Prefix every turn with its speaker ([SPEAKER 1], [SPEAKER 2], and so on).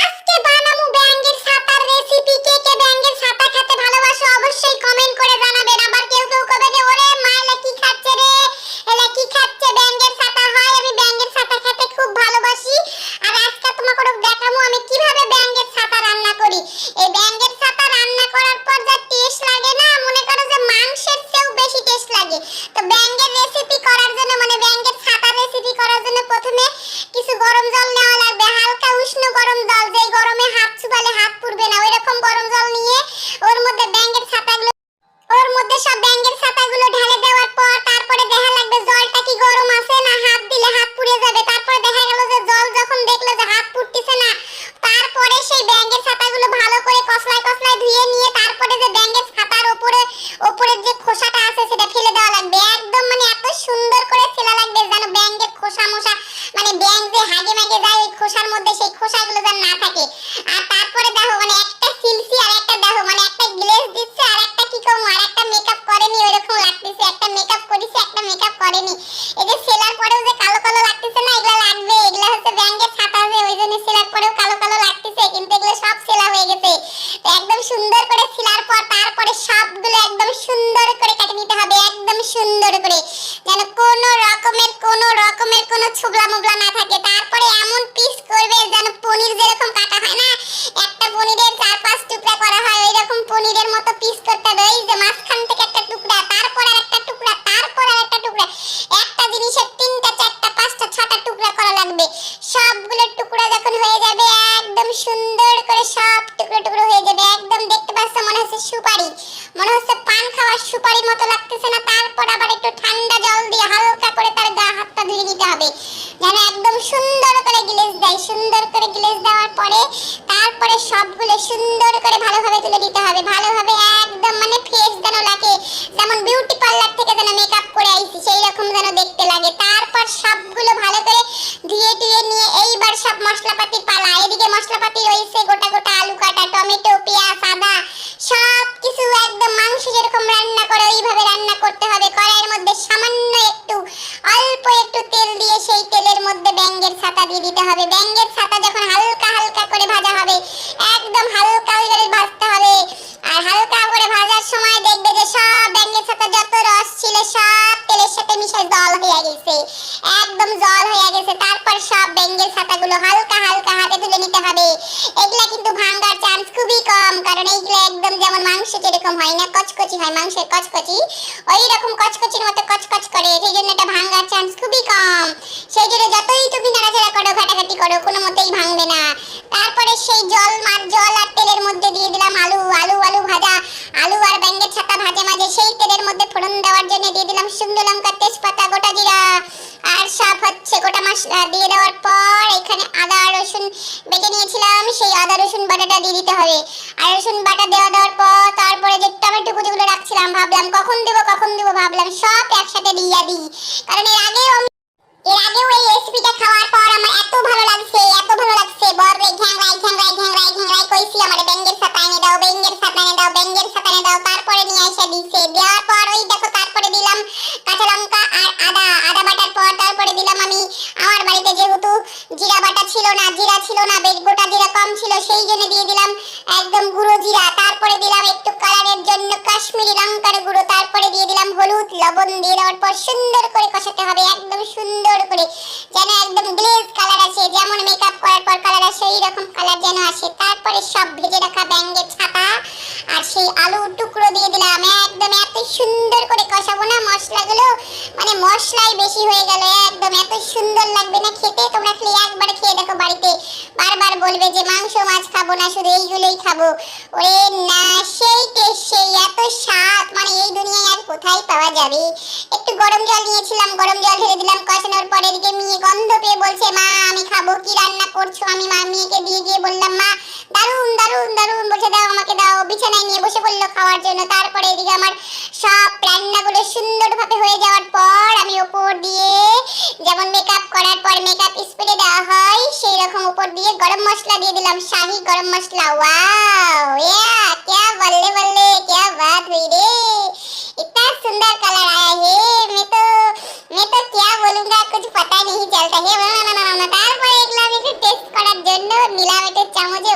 [SPEAKER 1] আজকে বানাবো ব্যাঙের ছাতার রেসিপি। কে কে ব্যাঙের ছাতা খেতে ভালোবাসো অবশ্যই কমেন্ট করে জানাবেন। আবার কেউ কেউ কবে যে ওরে মা এলা কি খাচ্ছে রে, এলা কি খাচ্ছে, ব্যাঙের ছাতা হয়। আমি ব্যাঙের ছাতা খেতে খুব ভালোবাসি। আর আজকে তোমাকে দেখাবো আমি কিভাবে ব্যাঙের ছাতা রান্না করি। এই ব্যাঙের ছাতা রান্না করার পর যা টেস্ট লাগে না, মনে করো যে মাংসের চেয়েও বেশি টেস্ট লাগে। তো ব্যাঙের রেসিপি করার জন্য ব্যাঙের ছাতা রেসিপি করার জন্য প্রথমে কিছু গরম জল নেওয়া লাগবে, হালকা উষ্ণ গরম জল, যে গরমে হাত চুবালে হাত পুড়বে না, ওইরকম গরম জল নিয়ে ওর মধ্যে সব ব্যাঙের ছাতাগুলো ঢেলে দেওয়ার পর তারপরে দেখা লাগবে জলটা কি গরম আছে না, হাত দিলে হাত পুড়ে যাবে। তারপরে দেখা গেল যে জল যখন দেখলো যে হাত পুড়তেছে না, তারপরে সেই ব্যাঙের ছাতাগুলো ভালো করে কসলায় কসলায় ধুয়ে নিয়ে তারপরে যে ব্যাঙের ছাতার উপরের যে খোসাটা আছে সেটা ফেলে দেওয়া লাগবে। একদম এত সুন্দর করে ফেলা লাগবে যেন ব্যাঙের খোসা মোসা ব্যাঙ যে হাগে মাগে যায় ওই খোসার মধ্যে সেই খোসাগুলো যেন না থাকে। আর তারপরে দেখো একটা সিলসি আর একটা দেখো একটা গ্লেজ দিচ্ছে আর একটা কি কম আর একটা মেকআপ করেনি, ওইরকম লাগতেছে। একটা মেকআপ করেছে একটা মেকআপ করেনি। এই যে সেলার পরেও যে কালো কালো লাগতেছে না, এগুলা লাগবে। এগুলা হচ্ছে ব্যাঙের ছাতা, যে ওই জন্য সেলার পরেও কালো কালো লাগতেছে, কিন্তু এগুলো সব সেলা হয়ে গেছে। তো একদম সুন্দর করে সেলার পর তারপরে সবগুলো একদম সুন্দর করে কেটে নিতে হবে, একদম সুন্দর করে, যেন কোনো রকমের কোনো ছুবলা মুবলা না থাকে। তারপরে এমন পিস করবে যেন পনির যেরকম কাটা হয় না, একটা পনিরের 4-5 টুকরা করা হয়, ওইরকম পনিরের মতো পিস করতে হবে। এই যে মাঝখান থেকে একটা টুকরা, তারপর আরেকটা টুকরা, তারপর আরেকটা টুকরা, একটা জিনিসের 3টা 4টা 5টা 6টা টুকরা করা লাগবে। সবগুলো টুকরা যখন হয়ে যাবে একদম সুন্দর করে সব টুকরো টুকরো হয়ে যাবে। একদম দেখতে পাচ্ছ মনে হচ্ছে সুপারি, মনে হচ্ছে পান খাওয়ার সুপারির মতো লাগতেছে না। তারপর আবার একটু ঠান্ডা জল দিয়ে হালকা করে তার গা হাতটা ধুয়ে নিতে হবে, যেন একদম সুন্দর করে গ্লেজ দেয়। সুন্দর করে গ্লেজ দেওয়ার পরে তারপরে সবগুলো সুন্দর করে ভালোভাবে তুলে দিতে হবে, ভালোভাবে একদম ফ্রেশ যেন লাগে, যেমন বিউটি পার্লার থেকে যেন মেকআপ করে আইছি সেই রকম যেন দেখতে লাগে। তারপর সবগুলো ভালো করে ধুয়ে টুয়ে নিয়ে এইবার সব মশলাপাতির পালা। এদিকে মশলাপাতি রয়েছে গোটা গোটা আলু কাটা, টমেটো, পেঁয়াজ, আদা, সব কিছু একদম মাংস যেরকম রান্না করে ওইভাবে রান্না করতে হবে। কড়াইয়ের মধ্যে সামান্য অল্প একটু তেল দিয়ে সেই তেলের মধ্যে ব্যাঙের ছাতা দিয়ে দিতে হবে। ব্যাঙের ছাতা যখন হালকা হালকা করে ভাজা হবে, একদম হালকা করে ভাজতে হবে। আর হালকা করে ভাজার সময় দেখবে যে সব ব্যাঙের ছাতা যত রস ছিল সব তেলের সাথে মিশে জল হয়ে গেছে, একদম জল হয়ে গেছে। তারপর সব ব্যাঙের ছাতাগুলো হালকা হালকা হাতে তুলে নিতে হবে। এগুলা কিন্তু ভাঙার চান্স খুবই কম, কারণ এইগুলা একদম যেমন মাংস যেরকম হয় না, কচকচি হয়, মাংসের কচকচি ওই রকম কচকচির মতো কচকচ করে, সেই জন্য এটা ভাঙার চান্স খুবই কম। সেই জন্য যতই তুমি নাড়াচাড়া করো ঘাটাঘাটি করো কোনো মতেই ভাঙবে না। তারপরে সেই জল আর তেলের মধ্যে দিয়ে দিলাম আলু ভাজা, আলু আর ব্যাঙের ছাতা ভাজে মাঝে সেই তেলের মধ্যে ফোড়ন দেওয়ার জন্য দিয়ে দিলাম শুকনো লঙ্কা, তেজপাতা, গোটা জিরা আর সব গোটা মশলা দিয়ে দেওয়ার পর এখানে আদা রসুন বেটে নিয়েছিলাম, সেই আদা রসুন বাটাটা দিয়ে দিতে হবে। আর রসুন বাটা দেওয়ার পর তারপরে যে টমেটো কুচিগুলো রাখছিলাম, ভাবলাম কখন দেবো ভাবলাম সব একসাথে দিয়ে দিই, কারণ এর আগেও এই রেসিপিটা খাওয়ার পর আমার এত ভালো লাগছে বর রে ঘ্যাংরাই কইছি আমার ব্যাঙের ছাতা এনে দাও, তারপরে নিয়ে এসে দিছে। দেওয়ার পর ওই দেখো তারপরে দিলাম কাঁচা লঙ্কা আর আদা বাটার পর তারপরে দিলাম আমি আমার বাড়িতে যেহেতু জিরা বাটা ছিল না, গোটা জিরা কম ছিল, সেই জন্য দিয়ে দিলাম একদম গুঁড়ো জিরা। তারপরে দিলাম একটু কালারের জন্য কাশ্মীরি লঙ্কার গুঁড়ো, তারপরে দিয়ে দিলাম হলুদ, লবণ। দিয়ে দেওয়ার পর সুন্দর করে কষাতে হবে, একদম সুন্দর করে, যেন একদম গ্লেজ কালার আসে, যেমন মেকআপ করার পর কালার আসে এই রকম কালার যেন আসে। তারপরে সব ভেজে রাখা ব্যাঙের ছাতা আর সেই আলুর টুকরো দিয়ে দিলাম। একদম এত সুন্দর করে কষাবো না মশলাগুলো, মশলাই বেশি হয়ে গেল, একদম এত সুন্দর লাগবে না খেতে। তোমরা খালি একবার খেয়ে দেখো বাড়িতে, বারবার বলবে যে মাংস মাছ খাবো না, শুধু এইগুলোই খাবো। ওরে না, সেই টেস্ট, সেই এত স্বাদ এই দুনিয়ায় আর কোথায় পাওয়া যাবে। একটু গরম জল নিয়েছিলাম, গরম জল ঢেলে দিলাম কষানোর পরে। এদিকে মেয়ে গন্ধ পেয়ে বলছে মা আমি খাবো, কি রান্না করছো? আমি মেয়েকে দিয়ে বললাম মা দারুন, বলছে দাও আমাকে দাও। বিছানায় নিয়ে বসে পড়লো খাওয়ার জন্য। তারপরে এদিকে আমার সব রান্নাগুলো সুন্দরভাবে হয়ে যাওয়ার পর আমি উপর দিয়ে যেমন মেকআপ করার পর মেকআপ স্প্রে দেওয়া হয় সেই রকম উপর দিয়ে গরম মশলা দিয়ে দিলাম, শাহি গরম মশলা। ওয়াও या क्या बल्ले बल्ले क्या बात हुई रे, इतना सुंदर कलर आया है। मैं तो क्या बोलूंगा कुछ पता नहीं चलता है। তারপরে এগুলো আমি একটু টেস্ট করার জন্য নিলাম একটা চামচে।